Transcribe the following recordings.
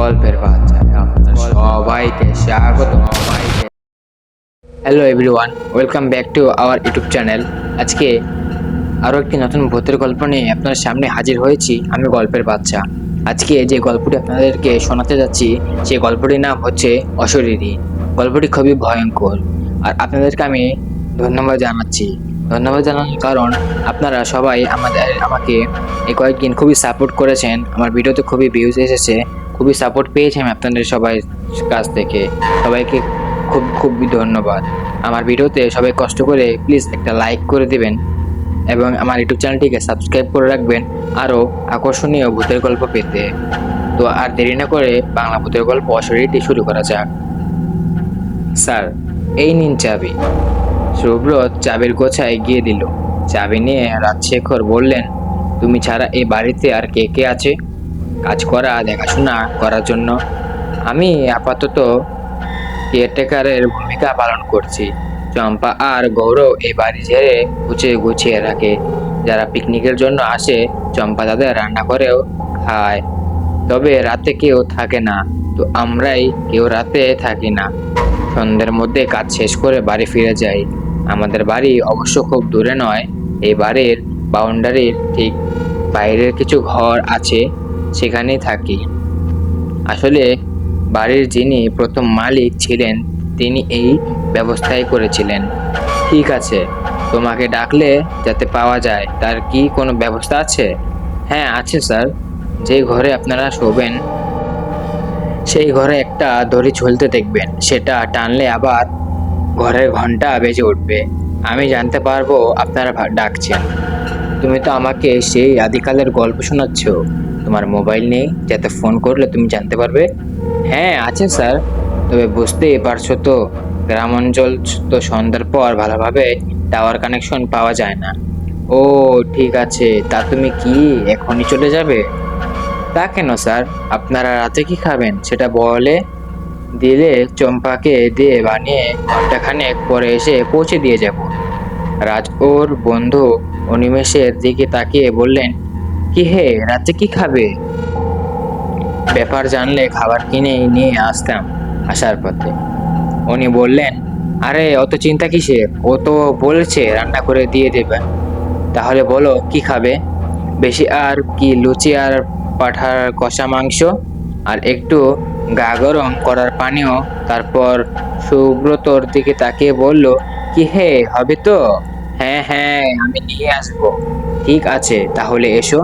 গল্পের বাচ্চায় আপনাদের সবাইকে স্বাগত। Hello everyone, welcome back to our YouTube channel. আজকে আরও একটি নতুন ভূতের গল্প নিয়ে আপনার সামনে হাজির হয়েছি আমি, গল্পের বাচ্চা। আজকে যে গল্পটি আপনাদেরকে শোনাতে যাচ্ছি সেই গল্পটির নাম হচ্ছে অশরীরী। গল্পটি খুবই ভয়ঙ্কর, আর আপনাদেরকে আমি ধন্যবাদ জানাচ্ছি। ধন্যবাদ জানানোর কারণ আপনারা সবাই আমাকে এই কয়েকদিন খুবই সাপোর্ট করেছেন। আমার ভিডিওতে খুবই ভিউজ এসেছে, খুবই সাপোর্ট পেয়েছি আমি আপনাদের সবাই কাছ থেকে। সবাইকে খুব খুবই ধন্যবাদ। আমার ভিডিওতে সবাই কষ্ট করে প্লিজ একটা লাইক করে দিবেন এবং আমার ইউটিউব চ্যানেলটিকে সাবস্ক্রাইব করে রাখবেন আরও আকর্ষণীয় ভূতের গল্প পেতে। তো আর দেরি না করে বাংলা ভূতের গল্প অশরীরীটি শুরু করা যাক। স্যার, এই নিন চাবি। সুব্রত চাবির গোছায় গিয়ে দিল। চাবি নিয়ে রাজশেখর বললেন, তুমি ছাড়া এই বাড়িতে আর কে কে আছে কাজ করা দেখাশোনা করার জন্য? আমি আপাতত কেয়ারটেকারের ভূমিকা পালন করছি। চম্পা আর গৌরব এই বাড়ি ঝেড়ে গুছিয়ে রাখে। যারা পিকনিকের জন্য আসে চম্পা তাদের রান্না করেও খায়। তবে রাতে কেউ থাকে না, তো আমরাই কেউ রাতে থাকি না। সন্ধ্যের মধ্যে কাজ শেষ করে বাড়ি ফিরে যাই। আমাদের বাড়ি অবশ্য খুব দূরে নয়, এই বাড়ির বাউন্ডারির ঠিক বাইরের কিছু ঘর আছে, সেখানেই থাকি। আসলে বাড়ির যিনি প্রথম মালিক ছিলেন তিনি এই ব্যবস্থাই করেছিলেন। ঠিক আছে, তোমাকে ডাকলে যাতে পাওয়া যায় তার কি কোনো ব্যবস্থা আছে? হ্যাঁ আছে স্যার। যে ঘরে আপনারা শোবেন সেই ঘরে একটা দড়ি ঝুলতে দেখবেন, সেটা টানলে আবার ঘরের ঘন্টা বেজে উঠবে। আমি জানতে পারবো আপনারা ডাকছেন। তুমি তো আমাকে সেই আদিকালের গল্প শোনাচ্ছ, তোমার মোবাইল নেই যাতে ফোন করলে তুমি জানতে পারবে? হ্যাঁ আছে স্যার, তবে বুঝতেই পারছো তো, গ্রাম অঞ্চল তো সন্ধ্যার পর ভালোভাবে টাওয়ার কানেকশন পাওয়া যায় না। ও ঠিক আছে, তা তুমি কি এখনই চলে যাবে? তা কেন স্যার, আপনারা রাতে কি খাবেন সেটা বলে দিলে চম্পাকে দিয়ে বানিয়ে ঘন্টাখানেক পরে এসে পৌঁছে দিয়ে যাব। রাজ ওর বন্ধু অনিমেষের দিকে তাকিয়ে বললেন, কি হে, রাতে কি খাবে? ব্যাপার জানলে খাবার কিনে নিয়ে আসতাম আসার পথে। উনি বললেন, আরে অত চিন্তা কিসের, ও তো বলছে রান্না করে দিয়ে দেবে। তাহলে বলো কি খাবে? বেশি আর কি, লুচি আর পাঠার কষা মাংস আর একটু গা গরম করার পানীয়। তারপর সুব্রতর দিকে তাকিয়ে বলল, কি হে, হবে তো? হ্যাঁ হ্যাঁ, আমি নিয়ে আসবো। ঠিক আছে, তাহলে এসো,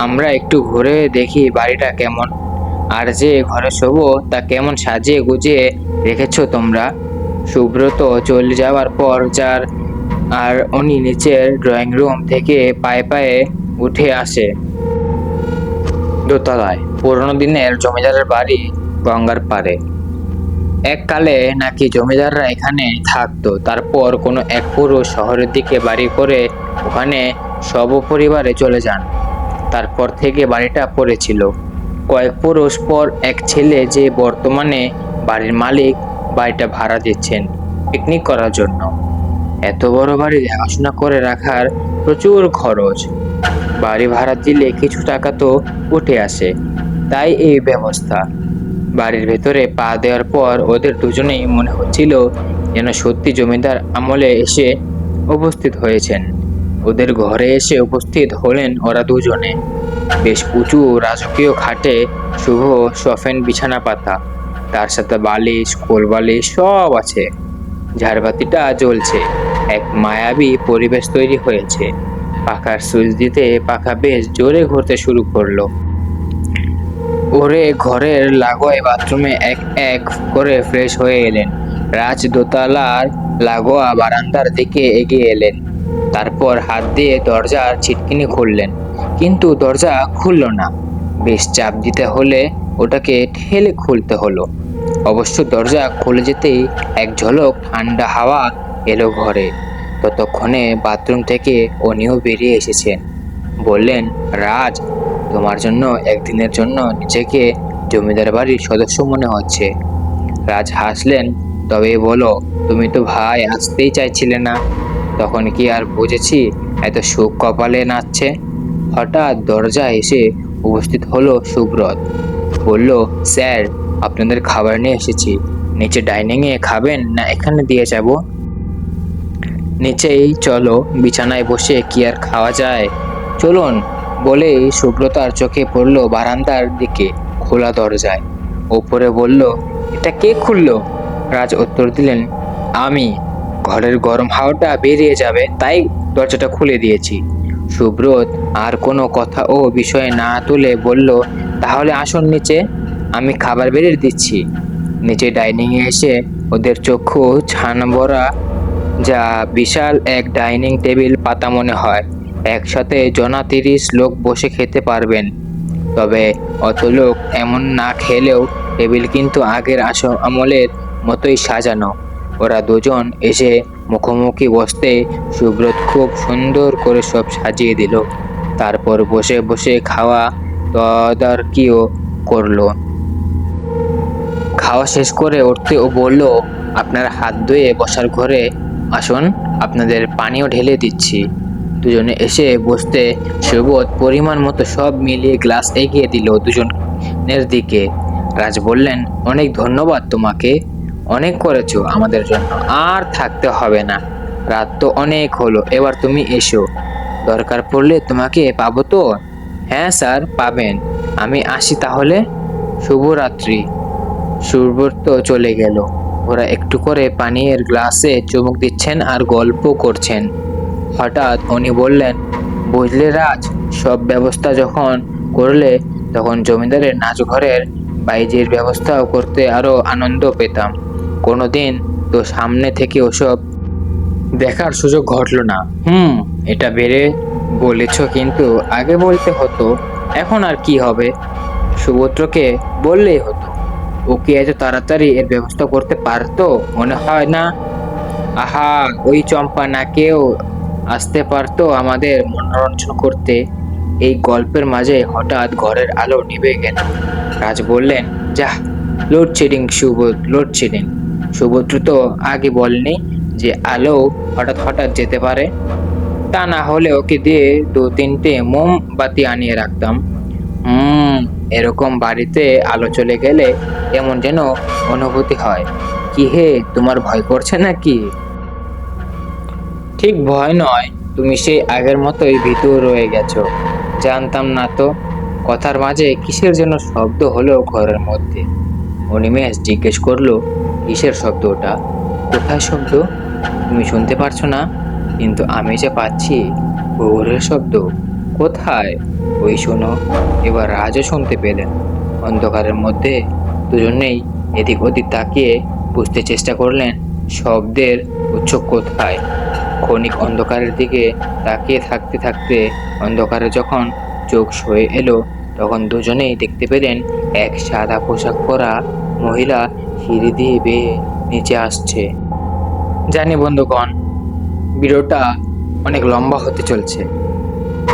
আমরা একটু ঘুরে দেখি বাড়িটা কেমন, আর যে ঘরে শোবো তা কেমন সাজিয়ে গুজিয়ে রেখেছো তোমরা। সুব্রত চলে যাওয়ার পর যার আর উনি নিচের ড্রয়িং রুম থেকে পায়ে পায়ে উঠে আসে দোতলায়। পুরোনো দিনের জমিদারের বাড়ি, গঙ্গার পাড়ে। এককালে নাকি জমিদাররা এখানে থাকতো, তারপর কোনো এক পুরুষ শহরের দিকে বাড়ি করে ওখানে সপরিবারে চলে যান। তারপর থেকে বাড়িটা পড়েছিল। কয়েক পুরুষ পর এক ছেলে, যে বর্তমানে বাড়ির মালিক, বাড়িটা ভাড়া দিচ্ছেন পিকনিক করার জন্য। এত বড় বাড়ি দেখাশোনা করে রাখার প্রচুর খরচ। বাড়ি ভাড়া দিলে কিছু টাকা তো উঠে আসে, তাই এই ব্যবস্থা। বাড়ির ভেতরে পা দেওয়ার পর ওদের দুজনেই মনে হচ্ছিল যেন সত্যি জমিদার আমলে এসে উপস্থিত হয়েছেন। ওদের ঘরে এসে উপস্থিত হলেন ওরা দুজনে। বেশ উঁচু রাজকীয় খাটে শুভ সফেন বিছানা পাতা, তার সাথে বালিশ কোল বালিশ সব আছে। ঝাড়বাতিটা জ্বলছে, এক মায়াবী পরিবেশ তৈরি হয়েছে। পাখার সুইচ দিতে পাখা বেশ জোরে ঘুরতে শুরু করলো। ওরে ঘরের লাগোয়া বাথরুমে এক এক করে ফ্রেশ হয়ে এলেন। রাজ দোতলার লাগোয়া বারান্দার দিকে এগিয়ে এলেন। তারপর হাত দিয়ে দরজার ছিটকিনি খুললেন, কিন্তু দরজা খুলল না। বেশ চাপ দিতে হলে ওটাকে ঠেলে খুলতে হলো। অবশ্য দরজা খুলে যেতেই এক ঝলক ঠান্ডা হাওয়া এলো ঘরে। ততক্ষণে বাথরুম থেকে উনিও বেরিয়ে এসেছেন। বললেন, রাজ, তোমার জন্য একদিনের জন্য নিজেকে জমিদার বাড়ির সদস্য মনে হচ্ছে। রাজ হাসলেন, তবে বলো, তুমি তো ভাই আসতেই চাইছিলে না। তখন কি আর বুঝেছি এত সুখ কপালে নাচছে? হঠাৎ দরজা এসে উপস্থিত হলো সুব্রত। বলল, স্যার, আপনাদের খাবার নিয়ে এসেছি। নিচে ডাইনিংয়ে খাবেন না এখানে দিয়ে যাব? নিচেই চলো, বিছানায় বসে কি আর খাওয়া যায়? চলুন। বলেই সুব্রতার চোখে পড়ল বারান্দার দিকে খোলা দরজায়। ওপরে বলল, এটা কে খুললো? রাজ উত্তর দিলেন, আমি। ঘরের গরম হাওয়াটা বেরিয়ে যাবে তাই দরজাটা খুলে দিয়েছি। সুব্রত আর কোনো কথা ও বিষয়ে না তুলে বলল, তাহলে আসুন নিচে, আমি খাবার বেরিয়ে দিচ্ছি। নিচে ডাইনিংয়ে এসে ওদের চক্ষু ছান ভরা। যা বিশাল এক ডাইনিং টেবিল পাতা মনে হয়। একসাথে জনা 30 লোক বসে খেতে পারবেন। তবে অত লোক এমন না খেলেও টেবিল কিন্তু আগের আমলের মতোই সাজানো। ওরা দুজন এসে মুখোমুখি বসতে সুব্রত খুব সুন্দর করে সব সাজিয়ে দিল। তারপর বসে বসে খাওয়া তদারকিও করলো। খাওয়া শেষ করে উঠতে ও বলল, আপনার হাত ধুয়ে বসার ঘরে আসুন, আপনাদের পানিও ঢেলে দিচ্ছি। দুজনে এসে বসতে সুবোধ পরিমাণ মতো সব মিলিয়ে গ্লাস এগিয়ে দিল দুজনের দিকে। রাজ বললেন, অনেক ধন্যবাদ তোমাকে, অনেক করেছো আমাদের জন্য, আর থাকতে হবে না। রাত তো অনেক হলো, এবার তুমি এসো। দরকার পড়লে তোমাকে পাবো তো? হ্যাঁ স্যার, পাবেন। আমি আসি তাহলে। শুভরাত্রি। সুব্রত চলে গেল। ওরা একটু করে পানির গ্লাসে চুমুক দিচ্ছেন আর গল্প করছেন। হঠাৎ উনি বললেন, বুঝলে রাজ, সব ব্যবস্থা যখন করলে তখন জমিদারের নাচঘরের বাইজের ব্যবস্থাও করতে আরো আনন্দ পেতাম। কোনোদিন তো সামনে থেকে ওসব দেখার সুযোগ ঘটলো না। এটা বেড়ে বলেছ, কিন্তু আগে বলতে হতো। এখন আর কি হবে? সুভদ্রকে বললেই হতো। ও কি এত তাড়াতাড়ি এর ব্যবস্থা করতে পারতো মনে হয় না? আহা, ওই চম্পা না কেউ আসতে পারতো আমাদের মনোরঞ্জন করতে। এই গল্পের মাঝে হঠাৎ ঘরের আলো নিভে গেল। রাজ বললেন, যাহ, লোডশেডিং লোডশেডিং। সুভদ্র তো আগে বলেনি যে আলো হঠাৎ হঠাৎ যেতে পারে। তা না হলে ওকে দিয়ে 2-3টে মোমবাতি আনিয়ে রাখতাম। এরকম বাড়িতে আলো চলে গেলে এমন যেন অনুভূতি হয়। কি হে, তোমার ভয় করছে নাকি? ঠিক ভয় নয়, তুমি সেই আগের মতোই ভীতু রয়ে গেছো। জানতাম না তো। কথার মাঝে কিসের যেন শব্দ হলো ঘরের মধ্যে। অনিমেষ জিজ্ঞেস করলো, কিসের শব্দ ওটা? কোথায় শব্দ? তুমি শুনতে পারছো না? কিন্তু আমি যে পাচ্ছি। ঘোরের শব্দ। কোথায়? ওই শোনো। এবার রাজও শুনতে পেলেন। অন্ধকারের মধ্যে দুজনেই এদিক ওদিক তাকিয়ে বুঝতে চেষ্টা করলেন শব্দের উৎস কোথায়। ক্ষণিক অন্ধকারের দিকে তাকিয়ে থাকতে থাকতে অন্ধকারে যখন চোখ সয়ে এলো, তখন দুজনেই দেখতে পেলেন এক সাদা পোশাক পরা মহিলা সিঁড়ি দিয়ে বেয়ে নিচে আসছে। জানি বন্ধুগণ, ভিডিওটা অনেক লম্বা হতে চলছে।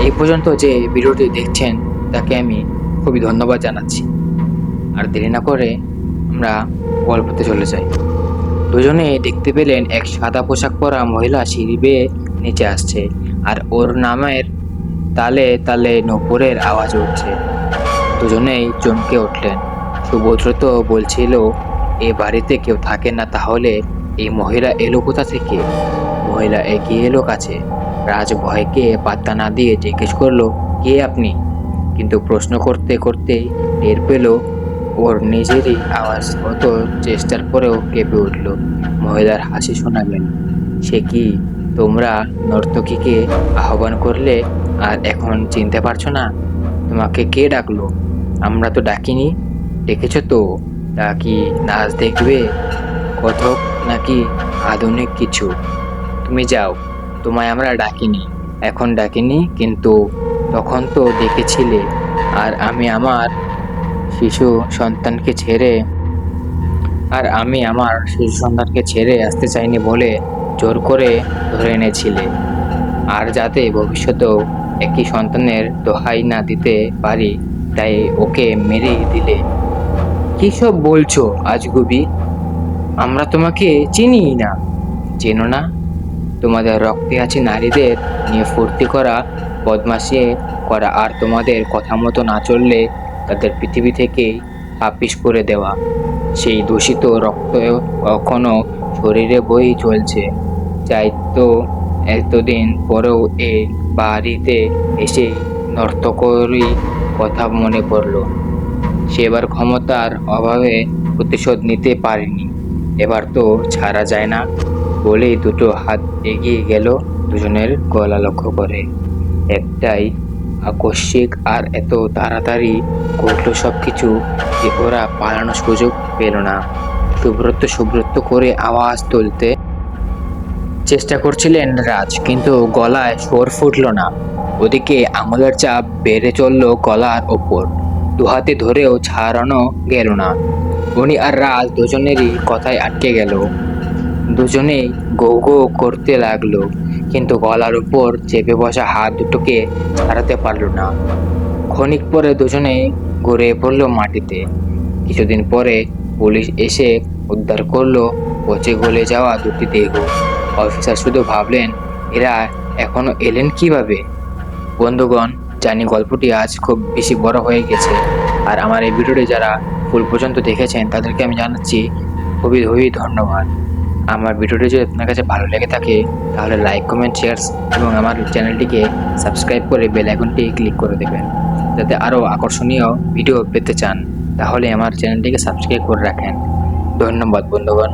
এই পর্যন্ত যে ভিডিওটি দেখছেন তাকে আমি খুবই ধন্যবাদ জানাচ্ছি। আর দেরি না করে আমরা গল্পতে চলে যাই। দুজনে দেখতে পেলেন এক সাদা পোশাক পরা মহিলা সিঁড়ি বেয়ে নিচে আসছে, আর ওর নামের তালে তালে নূপুরের আওয়াজ উঠছে। দুজনেই চমকে উঠলেন। সুভদ্র তো বলছিল এ বাড়িতে কেউ থাকে না, তাহলে এই মহিলা এলো কোথা থেকে? মহিলা এগিয়ে এলো কাছে। রাজ ভয়কে পাত্তা না দিয়ে জিজ্ঞেস করলো, কে আপনি? কিন্তু প্রশ্ন করতে করতে টের পেল ওর নিজেরই আওয়াজ অত চেষ্টার পরেও কেঁপে উঠল। মহিলার হাসি শোনা গেল। সে কি, তোমরা নর্তকীকে আহ্বান করলে আর এখন চিনতে পারছো না? তোমাকে কে ডাকলো? আমরা তো ডাকিনি। ডেকেছ তো? তা কি নাচ দেখবে, কথক নাকি আধুনিক কিছু? তুমি যাও, তোমায় আমরা ডাকিনি। এখন ডাকিনি, কিন্তু তখন তো ডেকেছিলে। আর আমি আমার শিশু সন্তানকে ছেড়ে আসতে চাইনি বলে জোর করে ধরে এনেছিলে। আর যাতে ভবিষ্যতেও একই সন্তানের দোহাই না দিতে পারি, তাই ওকে মেরেই দিলে। কি সব বলছো আজগুবি? আমরা তোমাকে চিনি না। চেনো না? তোমাদের রক্তে আছে নারীদের নিয়ে ফুর্তি করা, বদমাশি করা, আর তোমাদের কথা মতো না চললে তাদের পৃথিবী থেকেই আপিস করে দেওয়া। সেই দূষিত রক্ত এখনো শরীরে বই চলছে। চাই তো এতদিন পরেও এ বাড়িতে এসে নর্তকরই কথা মনে পড়ল। সেবার ক্ষমতার অভাবে প্রতিশোধ নিতে পারেনি, এবার তো ছাড়া যায় না বলেই দুটো হাত এগিয়ে গেল দুজনের গলা লক্ষ্য করে। একটাই আকস্মিক আর এত তাড়াতাড়ি ঘটল সবকিছু যে ওরা পালানোর সুযোগ পেল না। সুব্রত সুব্রত করে আওয়াজ তুলতে চেষ্টা করছিলেন রাজ, কিন্তু গলায় স্বর ফুটল না। ওদিকে আঙুলের চাপ বেড়ে চলল গলার ওপর, দুহাতে ধরেও ছাড়ানো গেল না। উনি আর রাজ দুজনেরই কথায় আটকে গেল। দুজনেই গো গো করতে লাগলো, কিন্তু গলার উপর চেপে বসা হাত দুটোকে ছাড়াতে পারল না। ক্ষণিক পরে দুজনেই গড়িয়ে পড়ল মাটিতে। কিছুদিন পরে পুলিশ এসে উদ্ধার করলো পচে গলে যাওয়া দুটি দেহ। অফিসার শুধু ভাবলেন, এরা এখনো এলেন কিভাবে? বন্ধুগণ, জানি গল্পটি আজ খুব বেশি বড় হয়ে গেছে, আর আমার এই ভিডিওটি যারা ফুল পর্যন্ত দেখেছেন তাদেরকে আমি জানাচ্ছি খুবই খুবই ধন্যবাদ। আমার ভিডিওটি যদি আপনার কাছে ভালো লেগে থাকে তাহলে লাইক, কমেন্ট, শেয়ার এবং আমার চ্যানেলটিকে সাবস্ক্রাইব করে বেল আইকনটি ক্লিক করে দেবেন। যাতে আরও আকর্ষণীয় ভিডিও পেতে চান তাহলে আমার চ্যানেলটিকে সাবস্ক্রাইব করে রাখেন। ধন্যবাদ বন্ধুগণ।